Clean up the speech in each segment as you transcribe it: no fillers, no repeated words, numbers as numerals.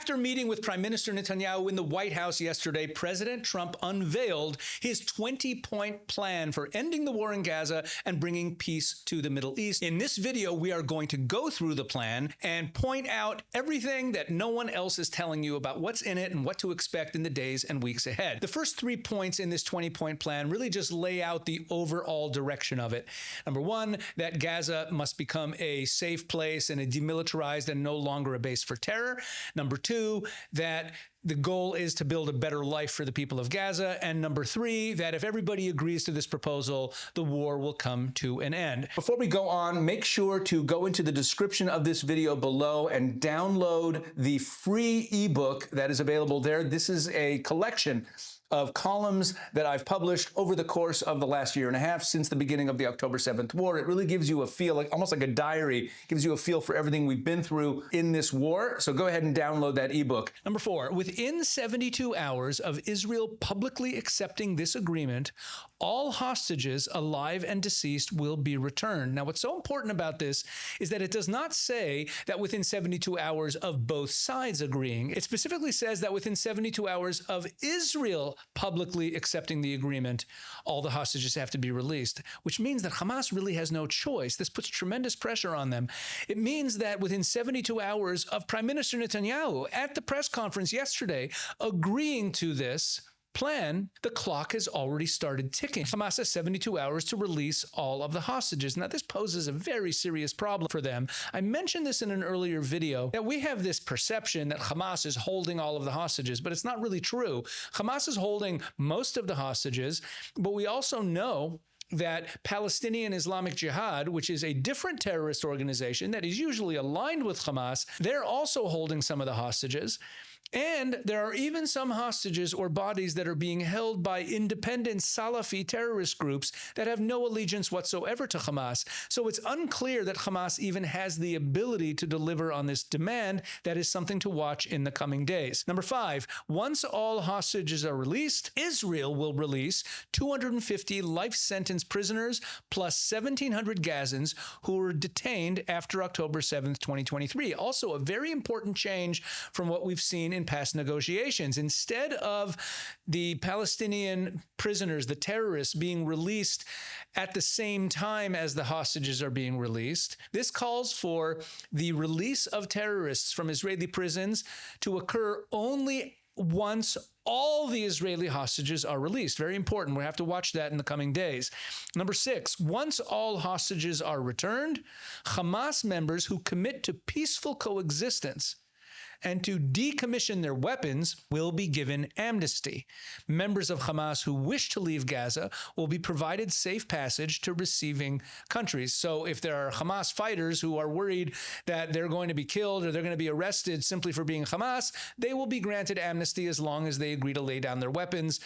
After meeting with Prime Minister Netanyahu in the White House yesterday, President Trump unveiled his 20-point plan for ending the war in Gaza and bringing peace to the Middle East. In this video, we are going to go through the plan and point out everything that no one else is telling you about what's in it and what to expect in the days and weeks ahead. The first 3 points in this 20-point plan really just lay out the overall direction of it. Number one, that Gaza must become a safe place and a demilitarized and no longer a base for terror. Number two, that the goal is to build a better life for the people of Gaza. And number three, that if everybody agrees to this proposal, the war will come to an end. Before we go on, make sure to go into the description of this video below and download the free ebook that is available there. This is a collection of columns that I've published over the course of the last year and a half since the beginning of the October 7th war. It really gives you a feel, like almost like a diary, gives you a feel for everything we've been through in this war. So go ahead and download that ebook. Number four, within 72 hours of Israel publicly accepting this agreement, all hostages, alive and deceased, will be returned. Now, what's so important about this is that it does not say that within 72 hours of both sides agreeing. It specifically says that within 72 hours of Israel publicly accepting the agreement, all the hostages have to be released, which means that Hamas really has no choice. This puts tremendous pressure on them. It means that within 72 hours of Prime Minister Netanyahu at the press conference yesterday agreeing to this plan, the clock has already started ticking. Hamas has 72 hours to release all of the hostages. Now, this poses a very serious problem for them. I mentioned this in an earlier video, that we have this perception that Hamas is holding all of the hostages, but it's not really true. Hamas is holding most of the hostages, but we also know that Palestinian Islamic Jihad, which is a different terrorist organization that is usually aligned with Hamas, they're also holding some of the hostages. And there are even some hostages or bodies that are being held by independent Salafi terrorist groups that have no allegiance whatsoever to Hamas. So it's unclear that Hamas even has the ability to deliver on this demand. That is something to watch in the coming days. Number five, once all hostages are released, Israel will release 250 life sentence prisoners plus 1,700 Gazans who were detained after October 7th, 2023. Also a very important change from what we've seen in past negotiations. Instead of the Palestinian prisoners, the terrorists, being released at the same time as the hostages are being released, this calls for the release of terrorists from Israeli prisons to occur only once all the Israeli hostages are released. Very important. We have to watch that in the coming days. Number six, once all hostages are returned, Hamas members who commit to peaceful coexistence and to decommission their weapons will be given amnesty. Members of Hamas who wish to leave Gaza will be provided safe passage to receiving countries. So if there are Hamas fighters who are worried that they're going to be killed or they're going to be arrested simply for being Hamas, they will be granted amnesty as long as they agree to lay down their weapons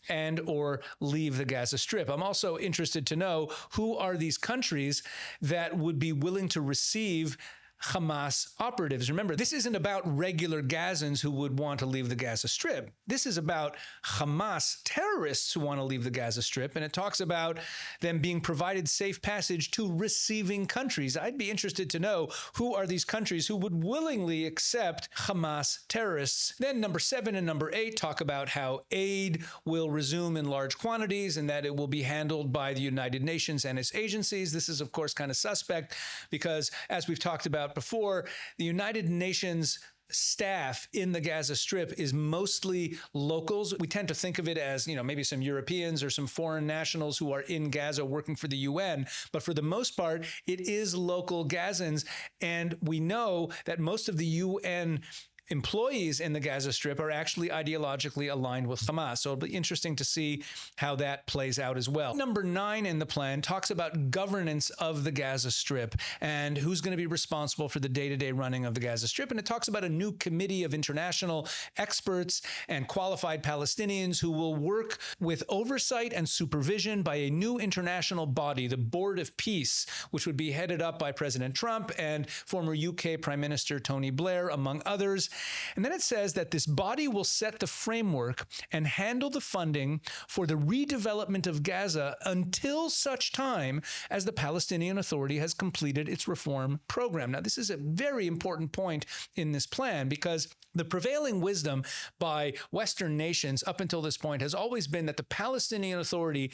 and or leave the Gaza Strip. I'm also interested to know who are these countries that would be willing to receive Hamas operatives. Remember, this isn't about regular Gazans who would want to leave the Gaza Strip. This is about Hamas terrorists who want to leave the Gaza Strip, and it talks about them being provided safe passage to receiving countries. I'd be interested to know who are these countries who would willingly accept Hamas terrorists. Then number 7 and number 8 talk about how aid will resume in large quantities and that it will be handled by the United Nations and its agencies. This is, of course, kind of suspect because, as we've talked about before, the United Nations staff in the Gaza Strip is mostly locals. We tend to think of it as, maybe some Europeans or some foreign nationals who are in Gaza working for the UN. But for the most part, it is local Gazans. And we know that most of the UN employees in the Gaza Strip are actually ideologically aligned with Hamas. So it'll be interesting to see how that plays out as well. Number 9 in the plan talks about governance of the Gaza Strip and who's going to be responsible for the day-to-day running of the Gaza Strip. And it talks about a new committee of international experts and qualified Palestinians who will work with oversight and supervision by a new international body, the Board of Peace, which would be headed up by President Trump and former UK Prime Minister Tony Blair, among others. And then it says that this body will set the framework and handle the funding for the redevelopment of Gaza until such time as the Palestinian Authority has completed its reform program. Now, this is a very important point in this plan because the prevailing wisdom by Western nations up until this point has always been that the Palestinian Authority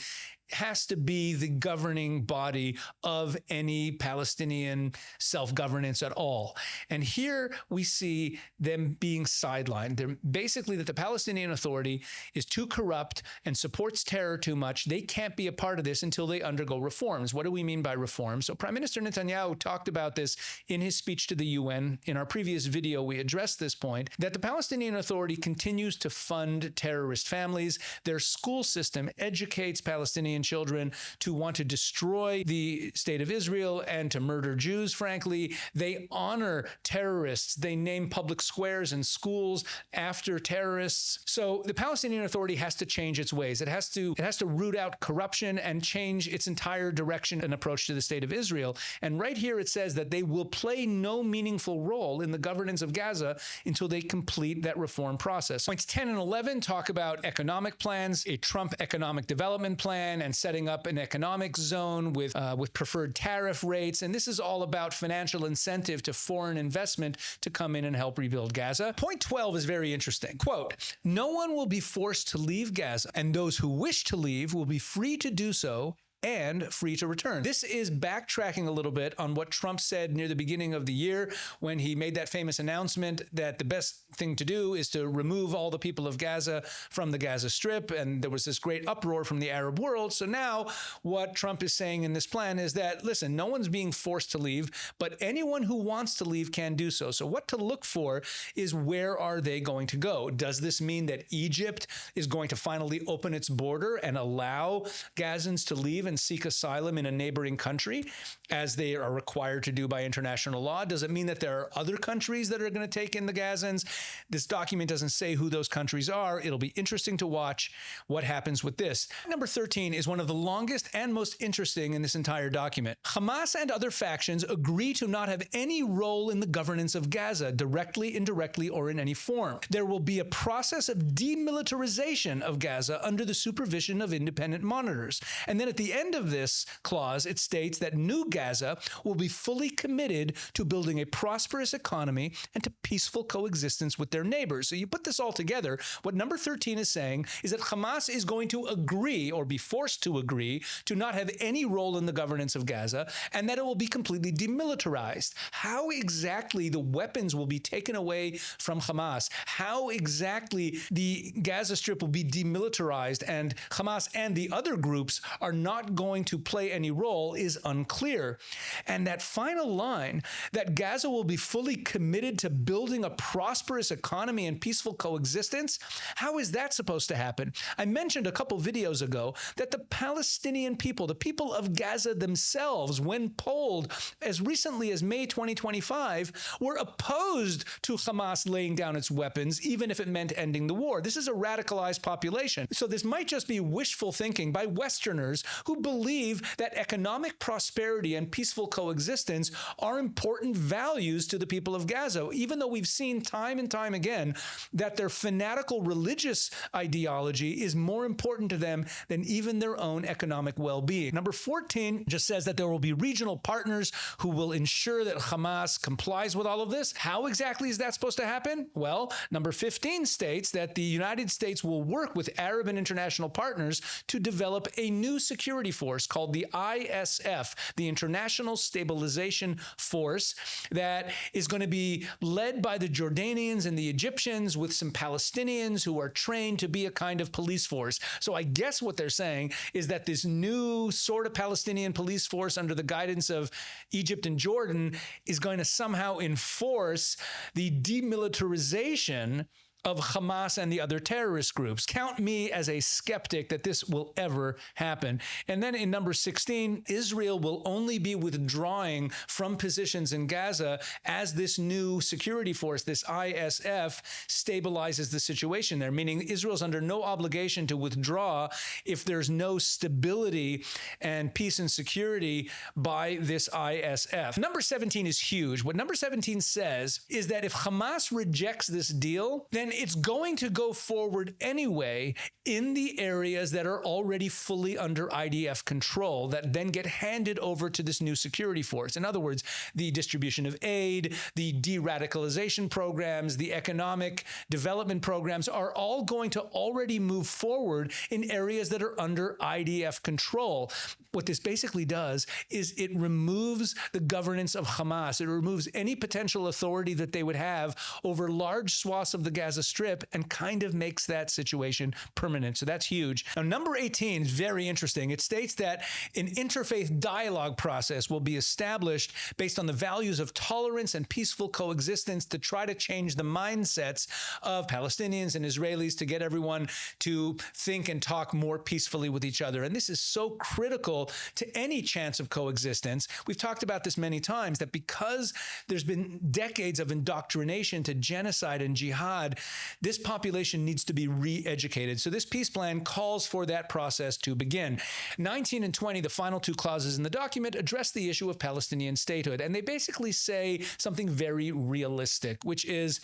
has to be the governing body of any Palestinian self-governance at all. And here we see them being sidelined. They're basically that the Palestinian Authority is too corrupt and supports terror too much. They can't be a part of this until they undergo reforms. What do we mean by reforms? So Prime Minister Netanyahu talked about this in his speech to the UN. In our previous video, we addressed this point, that the Palestinian Authority continues to fund terrorist families. Their school system educates Palestinian children to want to destroy the state of Israel and to murder Jews, frankly. They honor terrorists. They name public squares and schools after terrorists. So the Palestinian Authority has to change its ways. It has to root out corruption and change its entire direction and approach to the state of Israel. And right here it says that they will play no meaningful role in the governance of Gaza until they complete that reform process. Points 10 and 11 talk about economic plans, a Trump economic development plan, and setting up an economic zone with preferred tariff rates. And this is all about financial incentive to foreign investment to come in and help rebuild Gaza. Point 12 is very interesting. Quote, "No one will be forced to leave Gaza, and those who wish to leave will be free to do so and free to return." This is backtracking a little bit on what Trump said near the beginning of the year when he made that famous announcement that the best thing to do is to remove all the people of Gaza from the Gaza Strip. And there was this great uproar from the Arab world. So now what Trump is saying in this plan is that, listen, no one's being forced to leave, but anyone who wants to leave can do so. So what to look for is, where are they going to go? Does this mean that Egypt is going to finally open its border and allow Gazans to leave and seek asylum in a neighboring country, as they are required to do by international law? Does it mean that there are other countries that are going to take in the Gazans? This document doesn't say who those countries are. It'll be interesting to watch what happens with this. Number 13 is one of the longest and most interesting in this entire document. Hamas and other factions agree to not have any role in the governance of Gaza, directly, indirectly, or in any form. There will be a process of demilitarization of Gaza under the supervision of independent monitors. And then at the end of this clause, it states that New Gaza will be fully committed to building a prosperous economy and to peaceful coexistence with their neighbors. So you put this all together, what number 13 is saying is that Hamas is going to agree, or be forced to agree, to not have any role in the governance of Gaza, and that it will be completely demilitarized. How exactly the weapons will be taken away from Hamas, how exactly the Gaza Strip will be demilitarized and Hamas and the other groups are not going to play any role is unclear. And that final line, that Gaza will be fully committed to building a prosperous economy and peaceful coexistence, how is that supposed to happen? I mentioned a couple videos ago that the Palestinian people, the people of Gaza themselves, when polled as recently as May 2025, were opposed to Hamas laying down its weapons, even if it meant ending the war. This is a radicalized population. So this might just be wishful thinking by Westerners who believe that economic prosperity and peaceful coexistence are important values to the people of Gaza, even though we've seen time and time again that their fanatical religious ideology is more important to them than even their own economic well-being. Number 14 just says that there will be regional partners who will ensure that Hamas complies with all of this. How exactly is that supposed to happen? Well, number 15 states that the United States will work with Arab and international partners to develop a new security force called the ISF, the International Stabilization Force, that is going to be led by the Jordanians and the Egyptians, with some Palestinians who are trained to be a kind of police force. So I guess what they're saying is that this new sort of Palestinian police force under the guidance of Egypt and Jordan is going to somehow enforce the demilitarization of Hamas and the other terrorist groups. Count me as a skeptic that this will ever happen. And then in number 16, Israel will only be withdrawing from positions in Gaza as this new security force, this ISF, stabilizes the situation there, meaning Israel's under no obligation to withdraw if there's no stability and peace and security by this ISF. Number 17 is huge. What number 17 says is that if Hamas rejects this deal, then it's going to go forward anyway in the areas that are already fully under IDF control, that then get handed over to this new security force. In other words, the distribution of aid, the de-radicalization programs, the economic development programs are all going to already move forward in areas that are under IDF control. What this basically does is it removes the governance of Hamas. It removes any potential authority that they would have over large swaths of the Gaza Strip and kind of makes that situation permanent. So that's huge. Now, number 18 is very interesting. It states that an interfaith dialogue process will be established based on the values of tolerance and peaceful coexistence to try to change the mindsets of Palestinians and Israelis to get everyone to think and talk more peacefully with each other. And this is so critical to any chance of coexistence. We've talked about this many times, that because there's been decades of indoctrination to genocide and jihad, this population needs to be re-educated. So this peace plan calls for that process to begin. 19 and 20, the final two clauses in the document, address the issue of Palestinian statehood. And they basically say something very realistic, which is,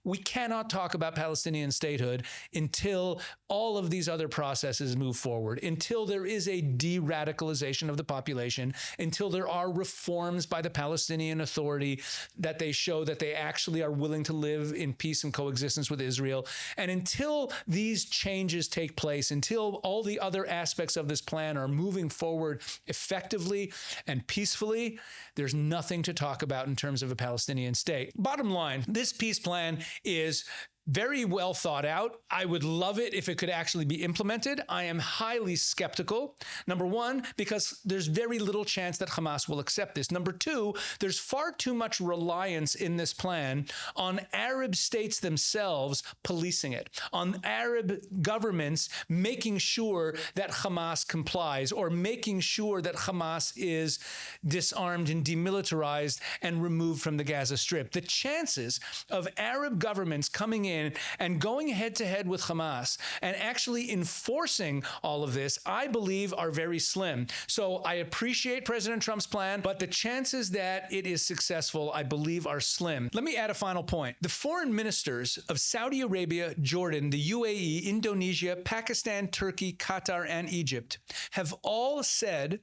we cannot talk about Palestinian statehood until all of these other processes move forward, until there is a de-radicalization of the population, until there are reforms by the Palestinian Authority that they show that they actually are willing to live in peace and coexistence with Israel. And until these changes take place, until all the other aspects of this plan are moving forward effectively and peacefully, there's nothing to talk about in terms of a Palestinian state. Bottom line, this peace plan is very well thought out. I would love it if it could actually be implemented. I am highly skeptical. Number one, because there's very little chance that Hamas will accept this. Number two, there's far too much reliance in this plan on Arab states themselves policing it, on Arab governments making sure that Hamas complies, or making sure that Hamas is disarmed and demilitarized and removed from the Gaza Strip. The chances of Arab governments coming in and going head-to-head with Hamas and actually enforcing all of this, I believe, are very slim. So I appreciate President Trump's plan, but the chances that it is successful, I believe, are slim. Let me add a final point. The foreign ministers of Saudi Arabia, Jordan, the UAE, Indonesia, Pakistan, Turkey, Qatar, and Egypt have all said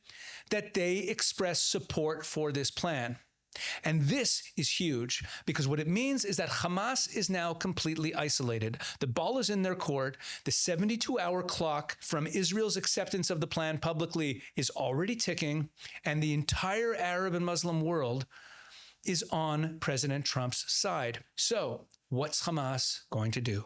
that they express support for this plan. And this is huge, because what it means is that Hamas is now completely isolated. The ball is in their court. The 72-hour clock from Israel's acceptance of the plan publicly is already ticking, and the entire Arab and Muslim world is on President Trump's side. So, what's Hamas going to do?